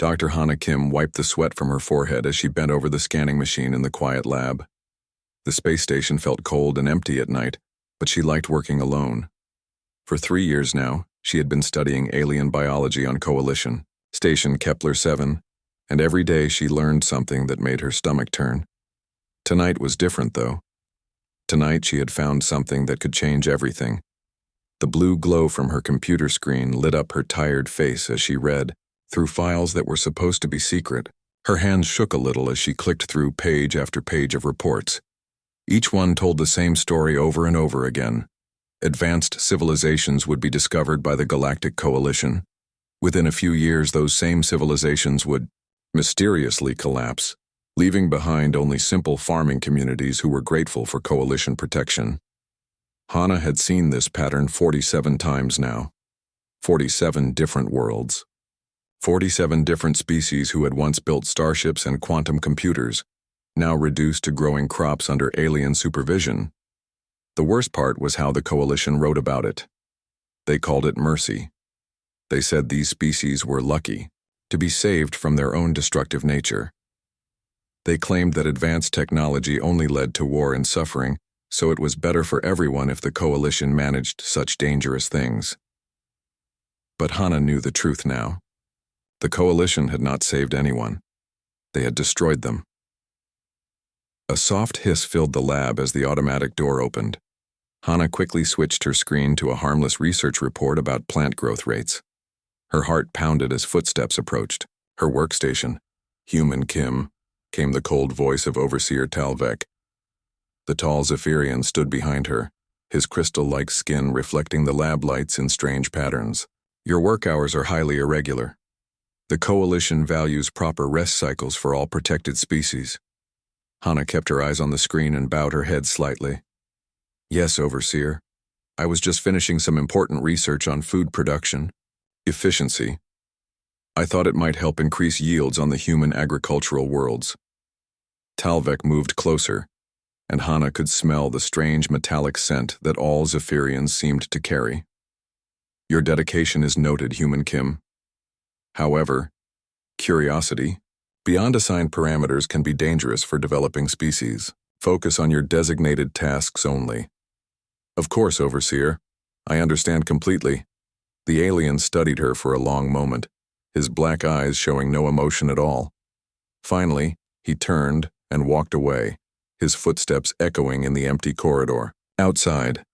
Dr. Hana Kim wiped the sweat from her forehead as she bent over the scanning machine in the quiet lab. The space station felt cold and empty at night, but she liked working alone. For 3 years now, she had been studying alien biology on Coalition, Station Kepler 7, and every day she learned something that made her stomach turn. Tonight was different, though. Tonight she had found something that could change everything. The blue glow from her computer screen lit up her tired face as she read, through files that were supposed to be secret. Her hands shook a little as she clicked through page after page of reports. Each one told the same story over and over again. Advanced civilizations would be discovered by the Galactic Coalition. Within a few years, those same civilizations would mysteriously collapse, leaving behind only simple farming communities who were grateful for Coalition protection. Hana had seen this pattern 47 times now. 47 different worlds. 47 different species who had once built starships and quantum computers, now reduced to growing crops under alien supervision. The worst part was how the Coalition wrote about it. They called it mercy. They said these species were lucky to be saved from their own destructive nature. They claimed that advanced technology only led to war and suffering, so it was better for everyone if the Coalition managed such dangerous things. But Hana knew the truth now. The Coalition had not saved anyone. They had destroyed them. A soft hiss filled the lab as the automatic door opened. Hana quickly switched her screen to a harmless research report about plant growth rates. Her heart pounded as footsteps approached. Her workstation. "Human Kim," came the cold voice of Overseer Talvek. The tall Zephyrian stood behind her, his crystal-like skin reflecting the lab lights in strange patterns. "Your work hours are highly irregular. The Coalition values proper rest cycles for all protected species." Hana kept her eyes on the screen and bowed her head slightly. "Yes, Overseer. I was just finishing some important research on food production. Efficiency. I thought it might help increase yields on the human agricultural worlds." Talvek moved closer, and Hana could smell the strange metallic scent that all Zephyrians seemed to carry. "Your dedication is noted, Human Kim. However, curiosity, beyond assigned parameters, can be dangerous for developing species. Focus on your designated tasks only." "Of course, Overseer. I understand completely." The alien studied her for a long moment, his black eyes showing no emotion at all. Finally, he turned and walked away, his footsteps echoing in the empty corridor. Outside,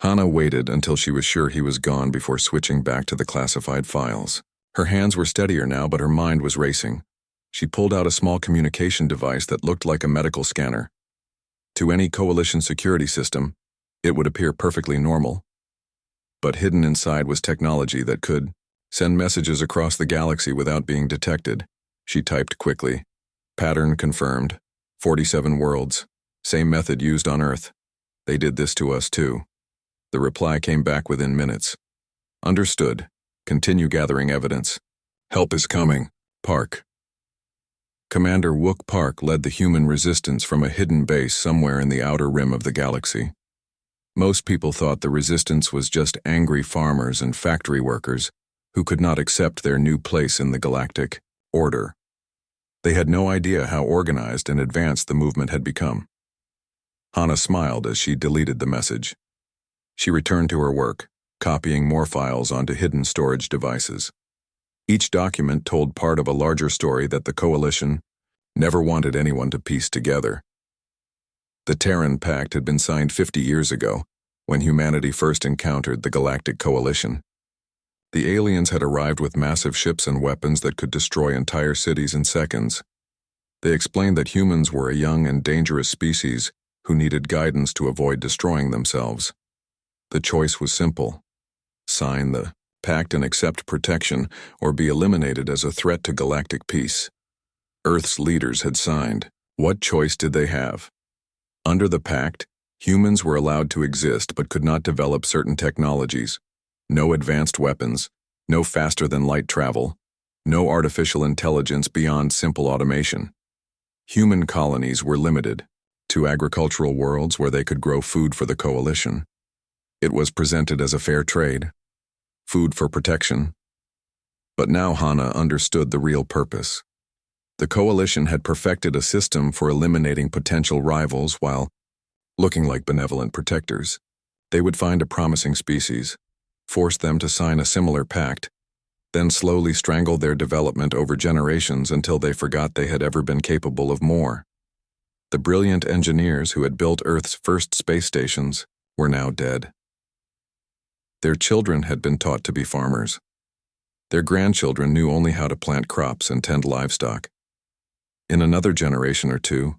Hana waited until she was sure he was gone before switching back to the classified files. Her hands were steadier now, but her mind was racing. She pulled out a small communication device that looked like a medical scanner. To any Coalition security system, it would appear perfectly normal. But hidden inside was technology that could send messages across the galaxy without being detected. She typed quickly. "Pattern confirmed. 47 worlds. Same method used on Earth. They did this to us too." The reply came back within minutes. "Understood. Continue gathering evidence. Help is coming. Park." Commander Wook Park led the human resistance from a hidden base somewhere in the outer rim of the galaxy. Most people thought the resistance was just angry farmers and factory workers who could not accept their new place in the galactic order. They had no idea how organized and advanced the movement had become. Hana smiled as she deleted the message. She returned to her work, copying more files onto hidden storage devices. Each document told part of a larger story that the Coalition never wanted anyone to piece together. The Terran Pact had been signed 50 years ago, when humanity first encountered the Galactic Coalition. The aliens had arrived with massive ships and weapons that could destroy entire cities in seconds. They explained that humans were a young and dangerous species who needed guidance to avoid destroying themselves. The choice was simple: sign the Pact and accept protection, or be eliminated as a threat to galactic peace. Earth's leaders had signed. What choice did they have? Under the Pact, humans were allowed to exist but could not develop certain technologies. No advanced weapons, no faster-than-light travel, no artificial intelligence beyond simple automation. Human colonies were limited to agricultural worlds where they could grow food for the Coalition. It was presented as a fair trade. Food for protection. But now Hana understood the real purpose. The coalition had perfected a system for eliminating potential rivals while, looking like benevolent protectors, they would find a promising species, force them to sign a similar pact, then slowly strangle their development over generations until they forgot they had ever been capable of more. The brilliant engineers who had built Earth's first space stations were now dead. Their children had been taught to be farmers. Their grandchildren knew only how to plant crops and tend livestock. In another generation or two,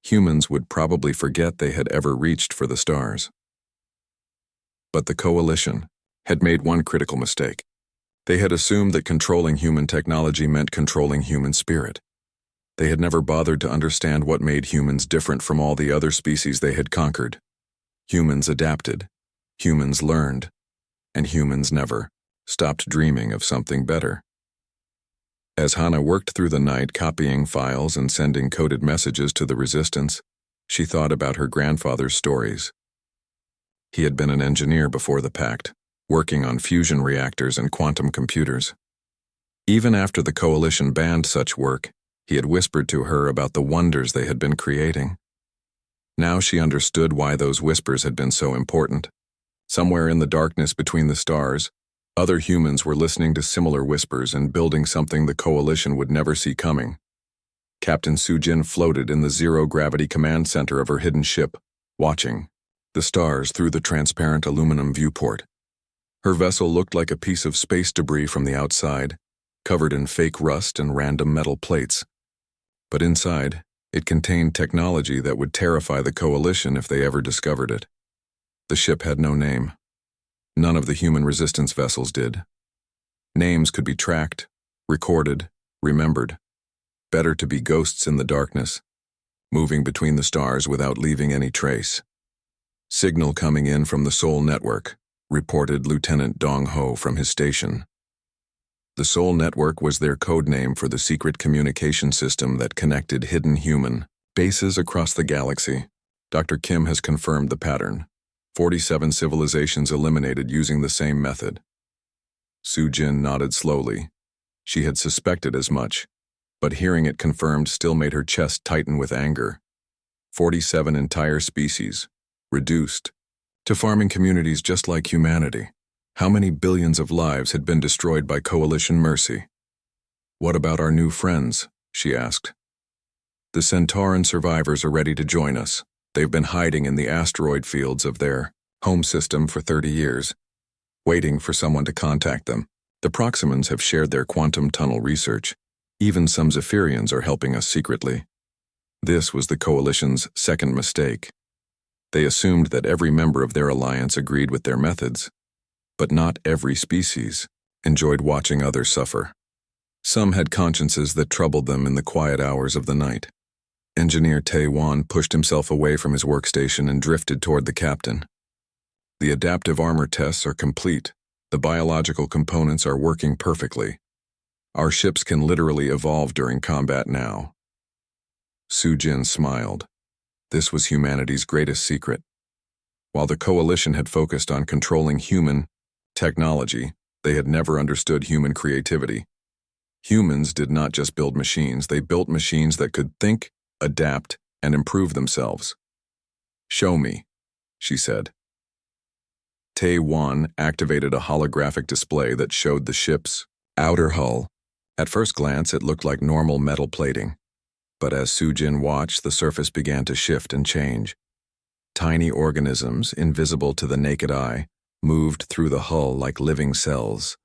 humans would probably forget they had ever reached for the stars. But the coalition had made one critical mistake. They had assumed that controlling human technology meant controlling human spirit. They had never bothered to understand what made humans different from all the other species they had conquered. Humans adapted, humans learned, and humans never stopped dreaming of something better. As Hana worked through the night copying files and sending coded messages to the Resistance, she thought about her grandfather's stories. He had been an engineer before the Pact, working on fusion reactors and quantum computers. Even after the Coalition banned such work, he had whispered to her about the wonders they had been creating. Now she understood why those whispers had been so important. Somewhere in the darkness between the stars, other humans were listening to similar whispers and building something the Coalition would never see coming. Captain Sujin floated in the zero-gravity command center of her hidden ship, watching the stars through the transparent aluminum viewport. Her vessel looked like a piece of space debris from the outside, covered in fake rust and random metal plates. But inside, it contained technology that would terrify the Coalition if they ever discovered it. The ship had no name. None of the human resistance vessels did. Names could be tracked, recorded, remembered. Better to be ghosts in the darkness, moving between the stars without leaving any trace. Signal coming in from the Sol Network, reported Lieutenant Dong Ho from his station. The Sol Network was their code name for the secret communication system that connected hidden human bases across the galaxy. Dr. Kim has confirmed the pattern. 47 civilizations eliminated using the same method. Sujin nodded slowly. She had suspected as much, but hearing it confirmed still made her chest tighten with anger. 47 entire species, reduced to farming communities just like humanity. How many billions of lives had been destroyed by Coalition mercy? What about our new friends? She asked. The Centauran survivors are ready to join us. They've been hiding in the asteroid fields of their home system for 30 years, waiting for someone to contact them. The Proximans have shared their quantum tunnel research. Even some Zephyrians are helping us secretly. This was the Coalition's second mistake. They assumed that every member of their alliance agreed with their methods, but not every species enjoyed watching others suffer. Some had consciences that troubled them in the quiet hours of the night. Engineer Tae-Wan pushed himself away from his workstation and drifted toward the captain. The adaptive armor tests are complete. The biological components are working perfectly. Our ships can literally evolve during combat now. Sujin smiled. This was humanity's greatest secret. While the Coalition had focused on controlling human technology, they had never understood human creativity. Humans did not just build machines, they built machines that could think, adapt, and improve themselves. Show me, she said. Tae-Wan activated a holographic display that showed the ship's outer hull. At first glance, it looked like normal metal plating. But as Sujin watched, the surface began to shift and change. Tiny organisms, invisible to the naked eye, moved through the hull like living cells.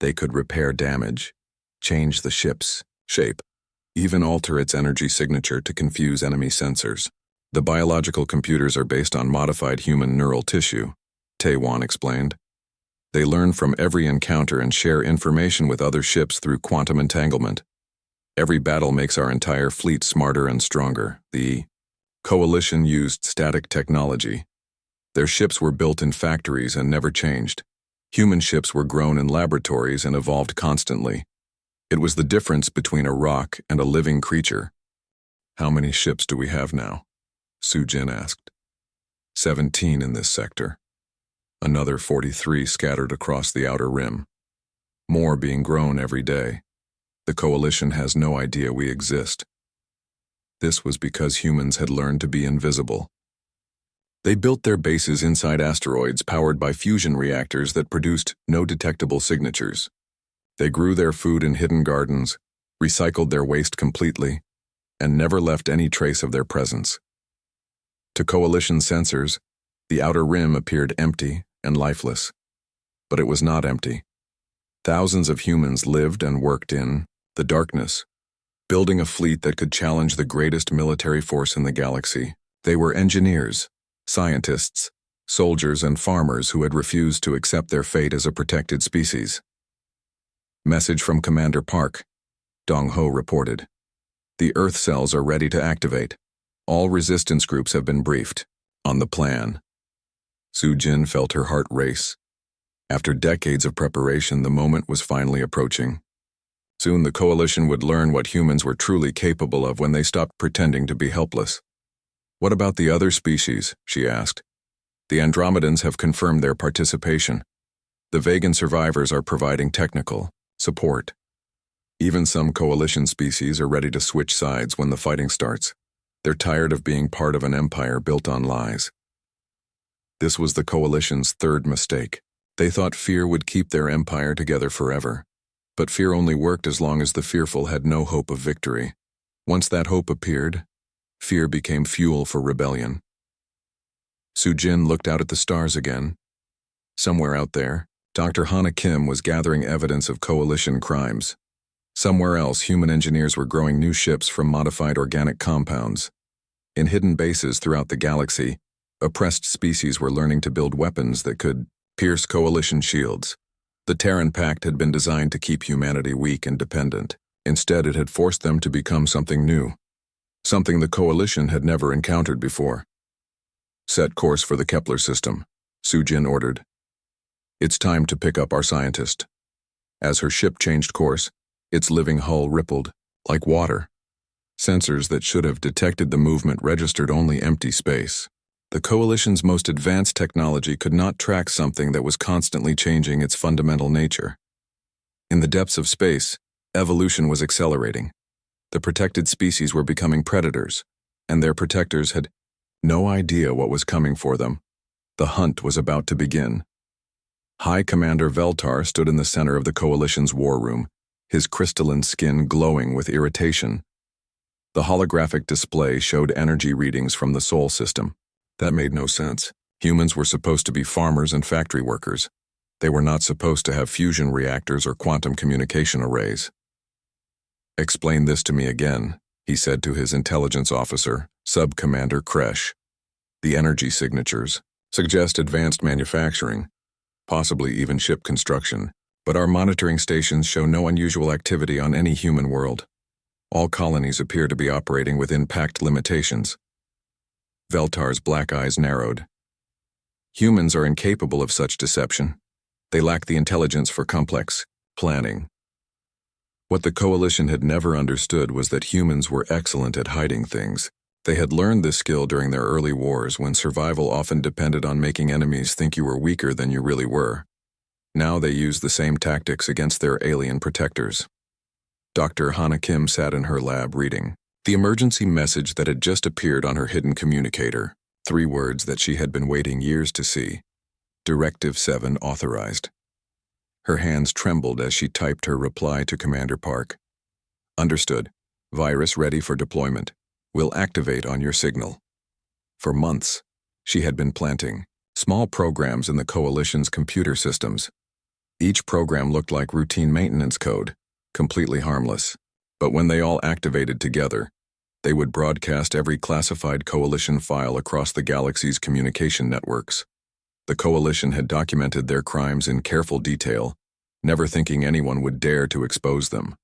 They could repair damage, change the ship's shape, even alter its energy signature to confuse enemy sensors. The biological computers are based on modified human neural tissue, Tae-Wan explained. They learn from every encounter and share information with other ships through quantum entanglement. Every battle makes our entire fleet smarter and stronger. The Coalition used static technology. Their ships were built in factories and never changed. Human ships were grown in laboratories and evolved constantly. It was the difference between a rock and a living creature. How many ships do we have now? Sujin asked. 17 in this sector. Another 43 scattered across the outer rim. more being grown every day. The Coalition has no idea we exist. This was because humans had learned to be invisible. They built their bases inside asteroids powered by fusion reactors that produced no detectable signatures. They grew their food in hidden gardens, recycled their waste completely, and never left any trace of their presence. To Coalition sensors, the outer rim appeared empty and lifeless. But it was not empty. Thousands of humans lived and worked in the darkness, building a fleet that could challenge the greatest military force in the galaxy. They were engineers, scientists, soldiers, and farmers who had refused to accept their fate as a protected species. Message from Commander Park, Dong Ho reported. The Earth cells are ready to activate. All resistance groups have been briefed on the plan. Su Jin felt her heart race. After decades of preparation, the moment was finally approaching. Soon the Coalition would learn what humans were truly capable of when they stopped pretending to be helpless. What about the other species? She asked. The Andromedans have confirmed their participation. The Vegan survivors are providing technical support. Even some Coalition species are ready to switch sides when the fighting starts. They're tired of being part of an empire built on lies. This was the Coalition's third mistake. They thought fear would keep their empire together forever. But fear only worked as long as the fearful had no hope of victory. Once that hope appeared, fear became fuel for rebellion. Su Jin looked out at the stars again. Somewhere out there, Dr. Hana Kim was gathering evidence of Coalition crimes. Somewhere else, human engineers were growing new ships from modified organic compounds. In hidden bases throughout the galaxy, oppressed species were learning to build weapons that could pierce Coalition shields. The Terran Pact had been designed to keep humanity weak and dependent. Instead, it had forced them to become something new. Something the Coalition had never encountered before. Set course for the Kepler system, Su Jin ordered. It's time to pick up our scientist. As her ship changed course, its living hull rippled, like water. Sensors that should have detected the movement registered only empty space. The Coalition's most advanced technology could not track something that was constantly changing its fundamental nature. In the depths of space, evolution was accelerating. The protected species were becoming predators, and their protectors had no idea what was coming for them. The hunt was about to begin. High Commander Veltar stood in the center of the Coalition's war room, his crystalline skin glowing with irritation. The holographic display showed energy readings from the Sol system. That made no sense. Humans were supposed to be farmers and factory workers. They were not supposed to have fusion reactors or quantum communication arrays. Explain this to me again, he said to his intelligence officer, Sub-Commander Kresh. The energy signatures suggest advanced manufacturing, possibly even ship construction, but our monitoring stations show no unusual activity on any human world. All colonies appear to be operating within Pact limitations. Veltar's black eyes narrowed. Humans are incapable of such deception. They lack the intelligence for complex planning. What the Coalition had never understood was that humans were excellent at hiding things. They had learned this skill during their early wars when survival often depended on making enemies think you were weaker than you really were. Now they used the same tactics against their alien protectors. Dr. Hana Kim sat in her lab reading the emergency message that had just appeared on her hidden communicator, 3 words that she had been waiting years to see. Directive 7 authorized. Her hands trembled as she typed her reply to Commander Park. Understood. Virus ready for deployment. Will activate on your signal. For months, she had been planting small programs in the Coalition's computer systems. Each program looked like routine maintenance code, completely harmless. But when they all activated together, they would broadcast every classified Coalition file across the galaxy's communication networks. The Coalition had documented their crimes in careful detail, never thinking anyone would dare to expose them.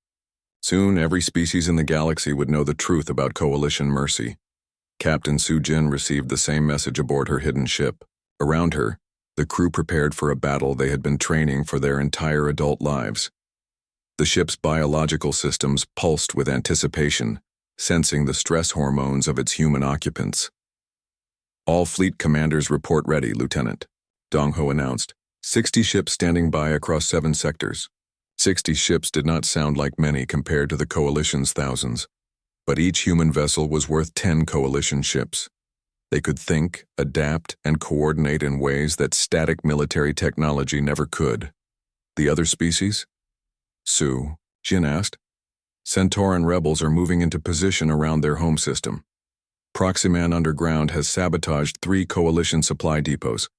Soon, every species in the galaxy would know the truth about Coalition mercy. Captain Su Jin received the same message aboard her hidden ship. Around her, the crew prepared for a battle they had been training for their entire adult lives. The ship's biological systems pulsed with anticipation, sensing the stress hormones of its human occupants. All fleet commanders report ready, Lieutenant, Dong Ho announced. 60 ships standing by across 7 sectors. 60 ships did not sound like many compared to the Coalition's thousands, but each human vessel was worth 10 Coalition ships. They could think, adapt, and coordinate in ways that static military technology never could. The other species? Sue, Jin asked. Centauran rebels are moving into position around their home system. Proxyman Underground has sabotaged 3 Coalition supply depots.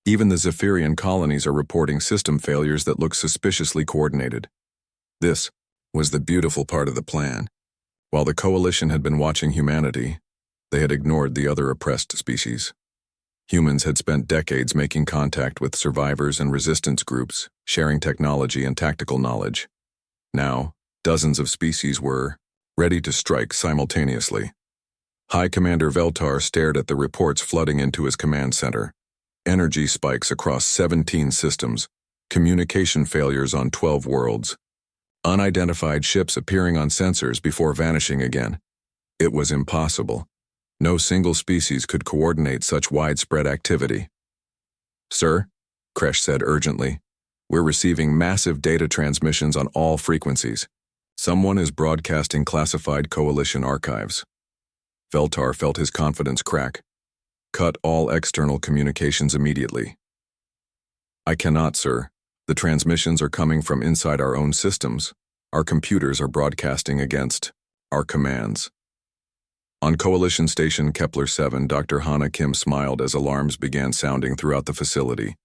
Even the Zephyrian colonies are reporting system failures that look suspiciously coordinated. This was the beautiful part of the plan. While the Coalition had been watching humanity, they had ignored the other oppressed species. Humans had spent decades making contact with survivors and resistance groups, sharing technology and tactical knowledge. Now, dozens of species were ready to strike simultaneously. High Commander Veltar stared at the reports flooding into his command center. Energy spikes across 17 systems, communication failures on 12 worlds, unidentified ships appearing on sensors before vanishing again. It was impossible. No single species could coordinate such widespread activity. "Sir," Kresh said urgently, "we're receiving massive data transmissions on all frequencies. Someone is broadcasting classified Coalition archives." Veltar felt his confidence crack. "Cut all external communications immediately." "I cannot, sir. The transmissions are coming from inside our own systems. Our computers are broadcasting against our commands." On Coalition Station Kepler 7, Dr. Hana Kim smiled as alarms began sounding throughout the facility.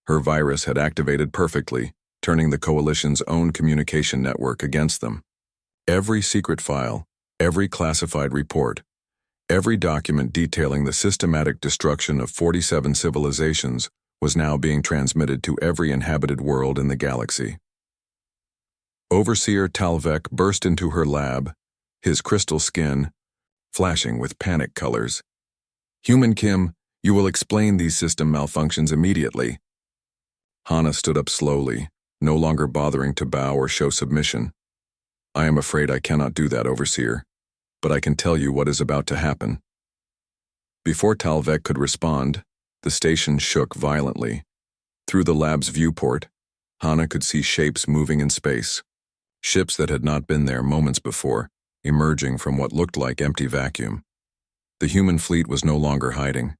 Her virus had activated perfectly, turning the Coalition's own communication network against them. Every secret file, every classified report, every document detailing the systematic destruction of 47 civilizations was now being transmitted to every inhabited world in the galaxy. Overseer Talvek burst into her lab, his crystal skin flashing with panic colors. "Human Kim, you will explain these system malfunctions immediately." Hana stood up slowly, no longer bothering to bow or show submission. "I am afraid I cannot do that, Overseer, but I can tell you what is about to happen." Before Talvek could respond, the station shook violently. Through the lab's viewport, Hana could see shapes moving in space, ships that had not been there moments before, emerging from what looked like empty vacuum. The human fleet was no longer hiding.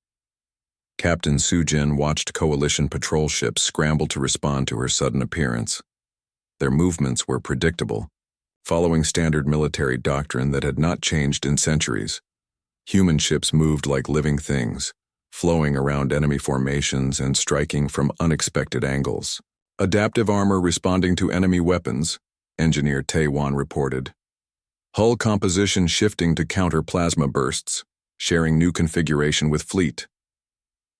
Captain Sujin watched Coalition patrol ships scramble to respond to her sudden appearance. Their movements were predictable, following standard military doctrine that had not changed in centuries. Human ships moved like living things, flowing around enemy formations and striking from unexpected angles. "Adaptive armor responding to enemy weapons," Engineer Taewan reported. "Hull composition shifting to counter plasma bursts, sharing new configuration with fleet."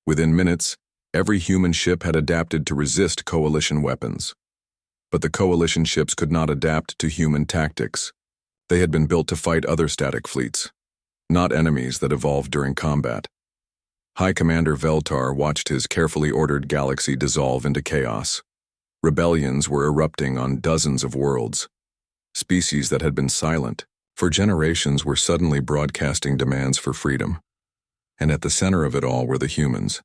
Within minutes, every human ship had adapted to resist Coalition weapons. But the Coalition ships could not adapt to human tactics. They had been built to fight other static fleets, not enemies that evolved during combat. High Commander Veltar watched his carefully ordered galaxy dissolve into chaos. Rebellions were erupting on dozens of worlds. Species that had been silent for generations were suddenly broadcasting demands for freedom. And at the center of it all were the humans,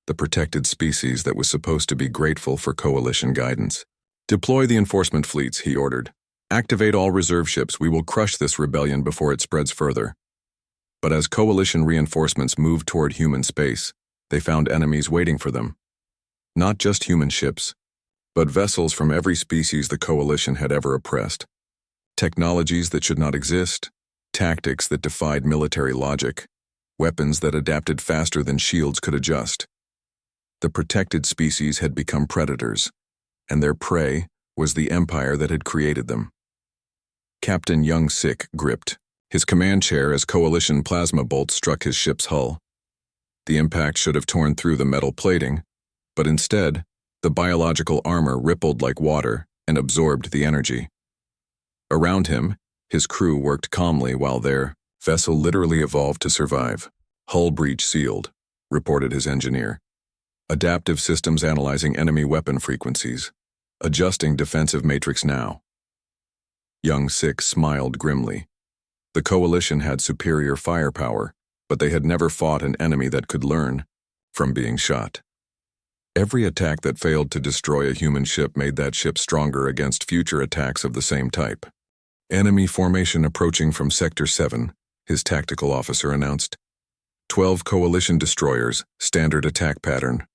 the protected species that was supposed to be grateful for Coalition guidance. "Deploy the enforcement fleets," he ordered. "Activate all reserve ships. We will crush this rebellion before it spreads further." But as Coalition reinforcements moved toward human space, they found enemies waiting for them. Not just human ships, but vessels from every species the Coalition had ever oppressed. Technologies that should not exist, tactics that defied military logic, weapons that adapted faster than shields could adjust. The protected species had become predators, and their prey was the empire that had created them. Captain Young Sik gripped his command chair as Coalition plasma bolts struck his ship's hull. The impact should have torn through the metal plating, but instead, the biological armor rippled like water and absorbed the energy. Around him, his crew worked calmly while their vessel literally evolved to survive. "Hull breach sealed," reported his engineer. "Adaptive systems analyzing enemy weapon frequencies. Adjusting defensive matrix now." Young Sik smiled grimly. The Coalition had superior firepower, but they had never fought an enemy that could learn from being shot. Every attack that failed to destroy a human ship made that ship stronger against future attacks of the same type. Enemy formation approaching from Sector 7, his tactical officer announced. 12 coalition destroyers, standard attack pattern.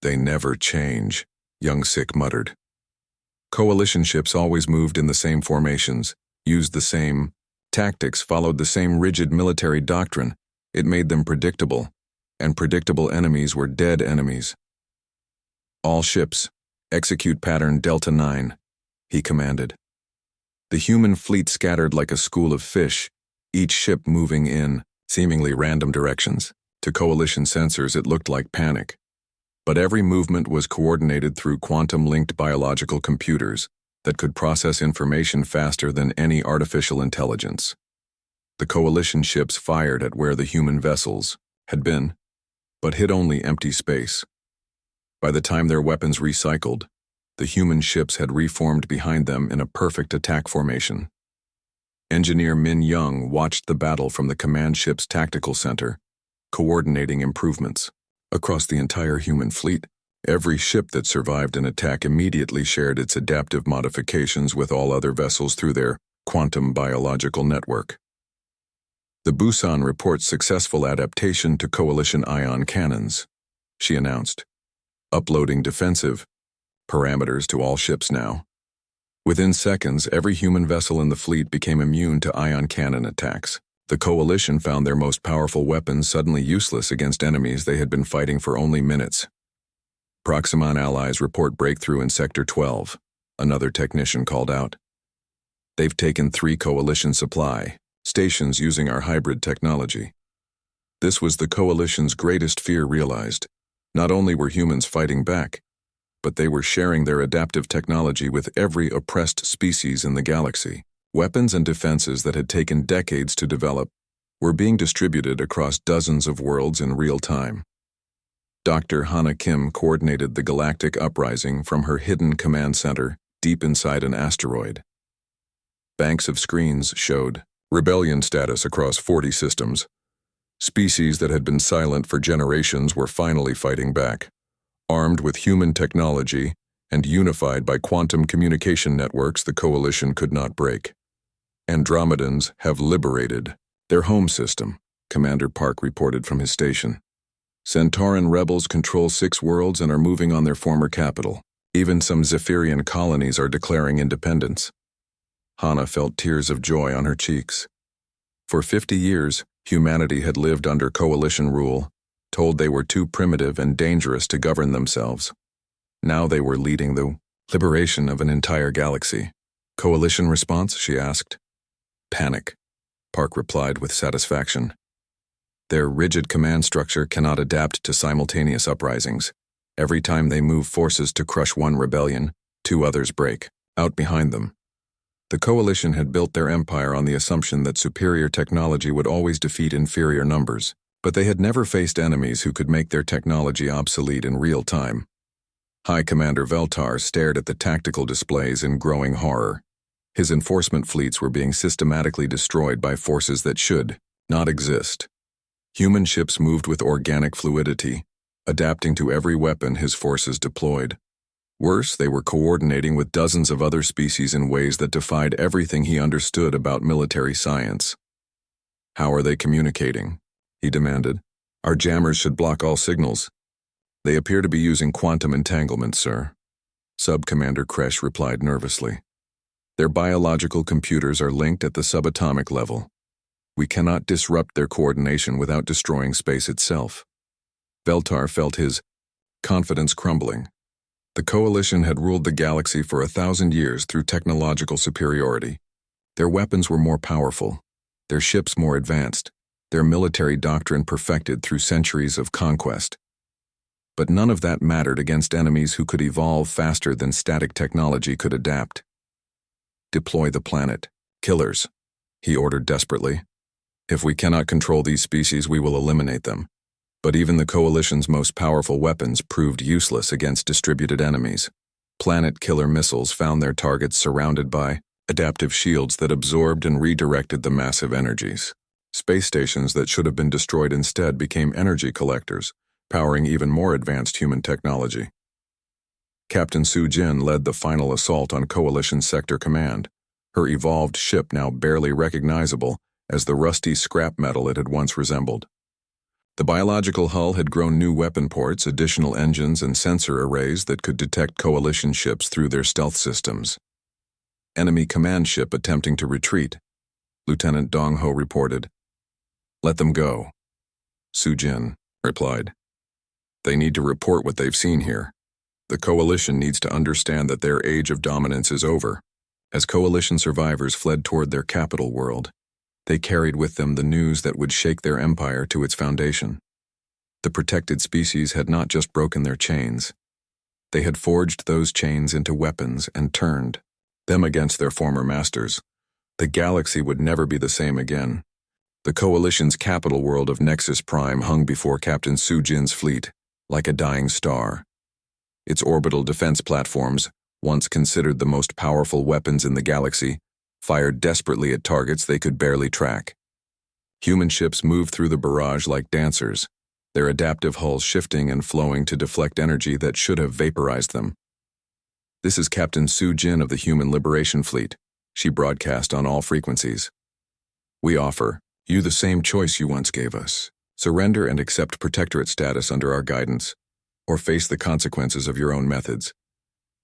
They never change, Young Sik muttered. Coalition ships always moved in the same formations, used the same tactics, followed the same rigid military doctrine. It made them predictable, and predictable enemies were dead enemies. All ships, execute pattern Delta 9, he commanded. The human fleet scattered like a school of fish, each ship moving in seemingly random directions. To coalition sensors it looked like panic. But every movement was coordinated through quantum-linked biological computers that could process information faster than any artificial intelligence. The coalition ships fired at where the human vessels had been, but hit only empty space. By the time their weapons recycled, the human ships had reformed behind them in a perfect attack formation. Engineer Min Young watched the battle from the command ship's tactical center, coordinating improvements. Across the entire human fleet, every ship that survived an attack immediately shared its adaptive modifications with all other vessels through their quantum biological network. The Busan reports successful adaptation to coalition ion cannons, she announced, uploading defensive parameters to all ships now. Within seconds, every human vessel in the fleet became immune to ion cannon attacks. The coalition found their most powerful weapons suddenly useless against enemies they had been fighting for only minutes. Proximon allies report breakthrough in Sector 12, another technician called out. They've taken 3 coalition supply stations using our hybrid technology. This was the coalition's greatest fear realized. Not only were humans fighting back, but they were sharing their adaptive technology with every oppressed species in the galaxy. Weapons and defenses that had taken decades to develop were being distributed across dozens of worlds in real time. Dr. Hana Kim coordinated the galactic uprising from her hidden command center deep inside an asteroid. Banks of screens showed rebellion status across 40 systems. Species that had been silent for generations were finally fighting back, armed with human technology and unified by quantum communication networks the coalition could not break. Andromedans have liberated their home system, Commander Park reported from his station. Centauran rebels control 6 worlds and are moving on their former capital. Even some Zephyrian colonies are declaring independence. Hana felt tears of joy on her cheeks. For 50 years, humanity had lived under coalition rule, told they were too primitive and dangerous to govern themselves. Now they were leading the liberation of an entire galaxy. Coalition response, she asked. Panic, Park replied with satisfaction. Their rigid command structure cannot adapt to simultaneous uprisings. Every time they move forces to crush one rebellion, 2 others break out behind them. The coalition had built their empire on the assumption that superior technology would always defeat inferior numbers, but they had never faced enemies who could make their technology obsolete in real time. High Commander Veltar stared at the tactical displays in growing horror. His enforcement fleets were being systematically destroyed by forces that should not exist. Human ships moved with organic fluidity, adapting to every weapon his forces deployed. Worse, they were coordinating with dozens of other species in ways that defied everything he understood about military science. How are they communicating? He demanded. Our jammers should block all signals. They appear to be using quantum entanglement, sir. Sub-Commander Kresh replied nervously. Their biological computers are linked at the subatomic level. We cannot disrupt their coordination without destroying space itself. Veltar felt his confidence crumbling. The coalition had ruled the galaxy for 1,000 years through technological superiority. Their weapons were more powerful, their ships more advanced, their military doctrine perfected through centuries of conquest. But none of that mattered against enemies who could evolve faster than static technology could adapt. Deploy the planet. Killers, he ordered desperately. If we cannot control these species, we will eliminate them. But even the coalition's most powerful weapons proved useless against distributed enemies. Planet killer missiles found their targets surrounded by adaptive shields that absorbed and redirected the massive energies. Space stations that should have been destroyed instead became energy collectors, powering even more advanced human technology. Captain Su Jin led the final assault on Coalition Sector Command, her evolved ship now barely recognizable as the rusty scrap metal it had once resembled. The biological hull had grown new weapon ports, additional engines, and sensor arrays that could detect Coalition ships through their stealth systems. Enemy command ship attempting to retreat, Lieutenant Dong Ho reported. "Let them go," Su Jin replied. "They need to report what they've seen here. The Coalition needs to understand that their age of dominance is over." As Coalition survivors fled toward their capital world, they carried with them the news that would shake their empire to its foundation. The protected species had not just broken their chains. They had forged those chains into weapons and turned them against their former masters. The galaxy would never be the same again. The Coalition's capital world of Nexus Prime hung before Captain Su Jin's fleet, like a dying star. Its orbital defense platforms, once considered the most powerful weapons in the galaxy, fired desperately at targets they could barely track. Human ships moved through the barrage like dancers, their adaptive hulls shifting and flowing to deflect energy that should have vaporized them. "This is Captain Su Jin of the Human Liberation Fleet," she broadcast on all frequencies. "We offer you the same choice you once gave us. Surrender and accept protectorate status under our guidance, or face the consequences of your own methods."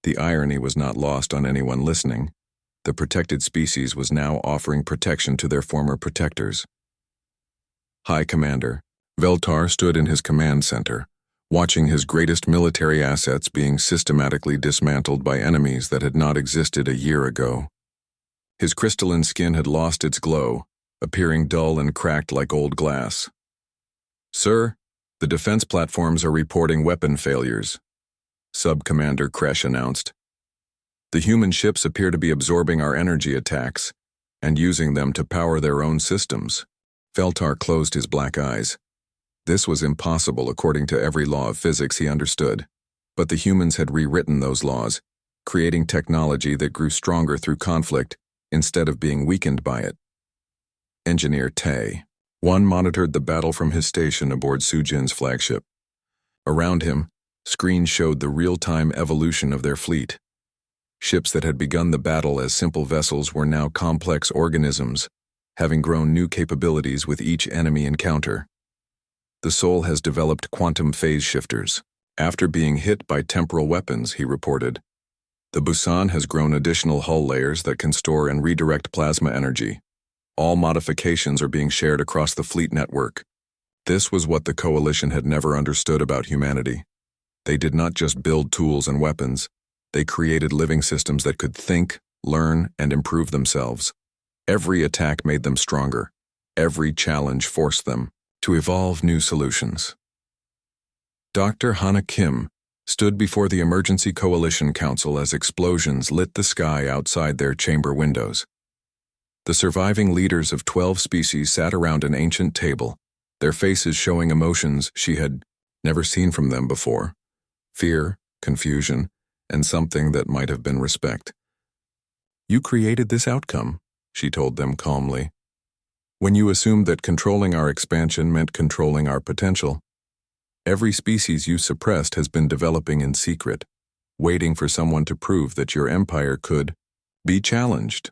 The irony was not lost on anyone listening. The protected species was now offering protection to their former protectors. High Commander Veltar stood in his command center, watching his greatest military assets being systematically dismantled by enemies that had not existed a year ago. His crystalline skin had lost its glow, appearing dull and cracked like old glass. "Sir, the defense platforms are reporting weapon failures," Sub-Commander Kresh announced. "The human ships appear to be absorbing our energy attacks and using them to power their own systems." Veltar closed his black eyes. This was impossible according to every law of physics he understood, but the humans had rewritten those laws, creating technology that grew stronger through conflict instead of being weakened by it. Engineer Tay One monitored the battle from his station aboard Su Jin's flagship. Around him, screens showed the real-time evolution of their fleet. Ships that had begun the battle as simple vessels were now complex organisms, having grown new capabilities with each enemy encounter. "The Soul has developed quantum phase shifters. After being hit by temporal weapons," he reported. "The Busan has grown additional hull layers that can store and redirect plasma energy. All modifications are being shared across the fleet network." This was what the Coalition had never understood about humanity. They did not just build tools and weapons. They created living systems that could think, learn, and improve themselves. Every attack made them stronger. Every challenge forced them to evolve new solutions. Dr. Hana Kim stood before the Emergency Coalition Council as explosions lit the sky outside their chamber windows. The surviving leaders of 12 species sat around an ancient table, their faces showing emotions she had never seen from them before: fear, confusion, and something that might have been respect. "You created this outcome," she told them calmly. "When you assumed that controlling our expansion meant controlling our potential. Every species you suppressed has been developing in secret, waiting for someone to prove that your empire could be challenged."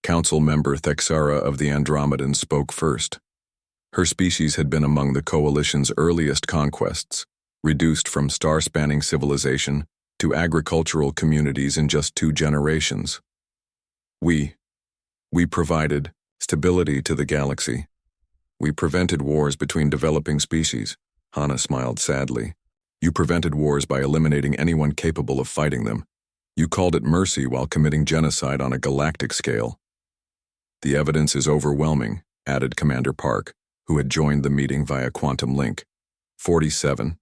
Council member Thexara of the Andromedans spoke first. Her species had been among the Coalition's earliest conquests, reduced from star-spanning civilization to agricultural communities in just 2 generations. We provided stability to the galaxy. We prevented wars between developing species." Hana smiled sadly. "You prevented wars by eliminating anyone capable of fighting them. You called it mercy while committing genocide on a galactic scale." "The evidence is overwhelming," added Commander Park, who had joined the meeting via quantum link. 47.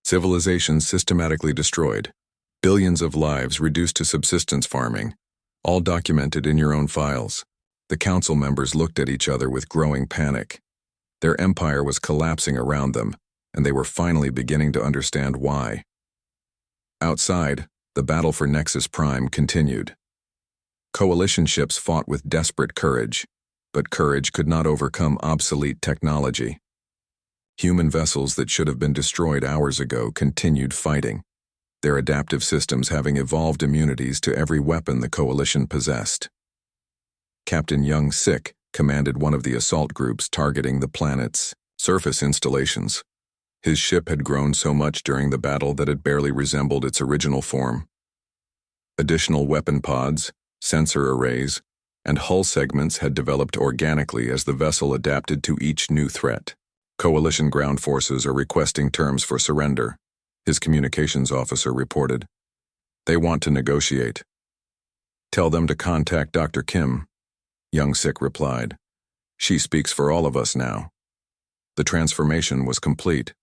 Civilizations systematically destroyed. Billions of lives reduced to subsistence farming, all documented in your own files. The council members looked at each other with growing panic. Their empire was collapsing around them, and they were finally beginning to understand why. Outside, the battle for Nexus Prime continued. Coalition ships fought with desperate courage, but courage could not overcome obsolete technology. Human vessels that should have been destroyed hours ago continued fighting, their adaptive systems having evolved immunities to every weapon the Coalition possessed. Captain Young Sik commanded one of the assault groups targeting the planet's surface installations. His ship had grown so much during the battle that it barely resembled its original form. Additional weapon pods, sensor arrays, and hull segments had developed organically as the vessel adapted to each new threat. Coalition ground forces are requesting terms for surrender, his communications officer reported. They want to negotiate. Tell them to contact Dr. Kim, Young Sik replied. She speaks for all of us now. The transformation was complete.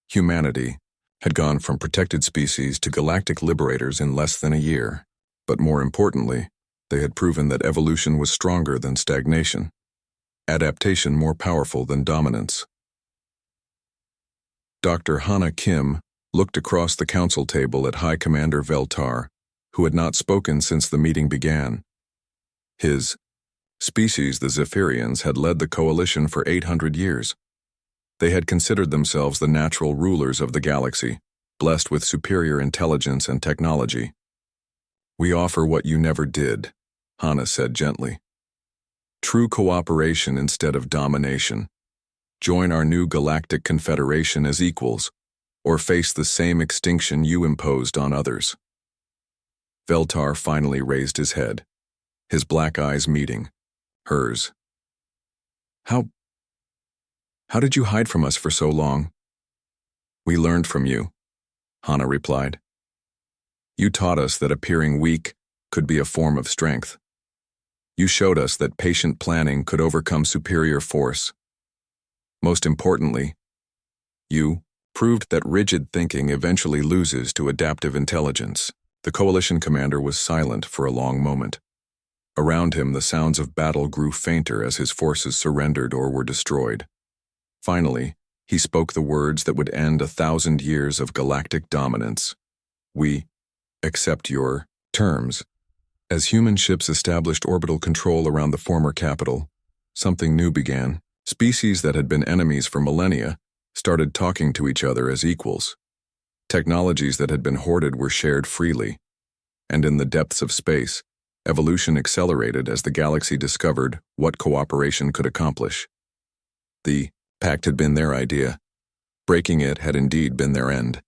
Humanity had gone from protected species to galactic liberators in less than a year. But more importantly, they had proven that evolution was stronger than stagnation, adaptation more powerful than dominance. Dr. Hana Kim looked across the council table at High Commander Veltar, who had not spoken since the meeting began. His species, the Zephyrians, had led the Coalition for 800 years. They had considered themselves the natural rulers of the galaxy, blessed with superior intelligence and technology. We offer what you never did, Hana said gently. True cooperation instead of domination. Join our new galactic confederation as equals, or face the same extinction you imposed on others. Veltar finally raised his head, his black eyes meeting hers. How did you hide from us for so long? We learned from you, Hana replied. You taught us that appearing weak could be a form of strength. You showed us that patient planning could overcome superior force. Most importantly, you proved that rigid thinking eventually loses to adaptive intelligence. The Coalition commander was silent for a long moment. Around him, the sounds of battle grew fainter as his forces surrendered or were destroyed. Finally, he spoke the words that would end 1,000 years of galactic dominance. We accept your terms. As human ships established orbital control around the former capital, something new began. Species that had been enemies for millennia started talking to each other as equals. Technologies that had been hoarded were shared freely. And in the depths of space, evolution accelerated as the galaxy discovered what cooperation could accomplish. The Pact had been their idea. Breaking it had indeed been their end.